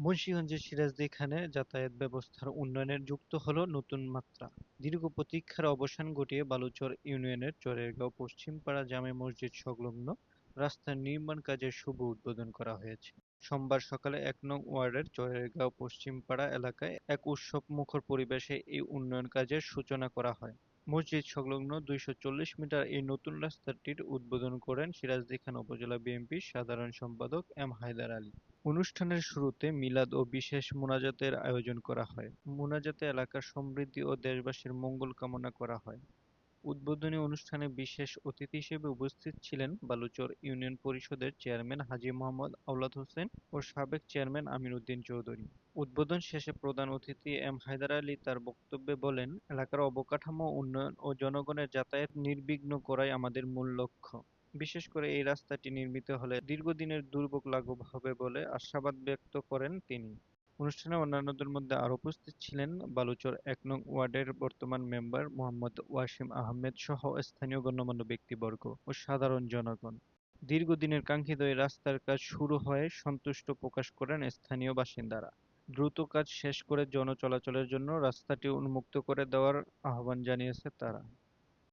মুন্সিগঞ্জের সিরাজদিখানে যাতায়াত ব্যবস্থার উন্নয়নে যুক্ত হলো নতুন মাত্রা। দীর্ঘ প্রতীক্ষার অবসান ঘটিয়ে বালুচর ইউনিয়নের চরেরগাঁও পশ্চিমপাড়া জামে মসজিদ সংলগ্ন রাস্তার নির্মাণ কাজের শুভ উদ্বোধন করা হয়েছে। সোমবার সকালে ১ নং ওয়ার্ডের চরেরগাঁও পশ্চিমপাড়া এলাকায় এক উৎসবমুখর পরিবেশে এই উন্নয়ন কাজের সূচনা করা হয়। মসজিদ সংলগ্ন ২৪০ মিটার এই নতুন রাস্তাটির উদ্বোধন করেন সিরাজদিখান উপজেলা বিএনপির সাধারণ সম্পাদক এম হায়দার আলী। অনুষ্ঠানের শুরুতে মিলাদ ও বিশেষ মোনাজাতের আয়োজন করা হয়। মোনাজাতে এলাকার সমৃদ্ধি ও দেশবাসীর মঙ্গল কামনা করা হয়। উদ্বোধনী অনুষ্ঠানে বিশেষ অতিথি হিসেবে উপস্থিত ছিলেন বালুচর ইউনিয়ন পরিষদের চেয়ারম্যান হাজী মোহাম্মদ আওলাদ হোসেন ও সাবেক চেয়ারম্যান আমির উদ্দিন চৌধুরী। উদ্বোধন শেষে প্রধান অতিথি এম হায়দার আলী তার বক্তব্যে বলেন, এলাকার অবকাঠামো উন্নয়ন ও জনগণের যাতায়াত নির্বিঘ্ন করাই আমাদের মূল লক্ষ্য। বিশেষ করে এই রাস্তাটি নির্মিত হলে দীর্ঘদিনের দুর্ভোগ লাঘব হবে বলে আশাবাদ ব্যক্ত করেন তিনি। অনুষ্ঠানে অন্যান্যদের মধ্যে আরো উপস্থিত ছিলেন বালুচর ১ নং ওয়ার্ডের বর্তমান মেম্বার মোহাম্মদ ওয়াসিম আহমেদ সহ স্থানীয় গণ্যমান্য ব্যক্তিবর্গ ও সাধারণ জনগণ। দীর্ঘদিনের কাঙ্ক্ষিত এই রাস্তার কাজ শুরু হয়ে সন্তুষ্ট প্রকাশ করেন স্থানীয় বাসিন্দারা। দ্রুত কাজ শেষ করে জনচলাচলের জন্য রাস্তাটি উন্মুক্ত করে দেওয়ার আহ্বান জানিয়েছে তারা।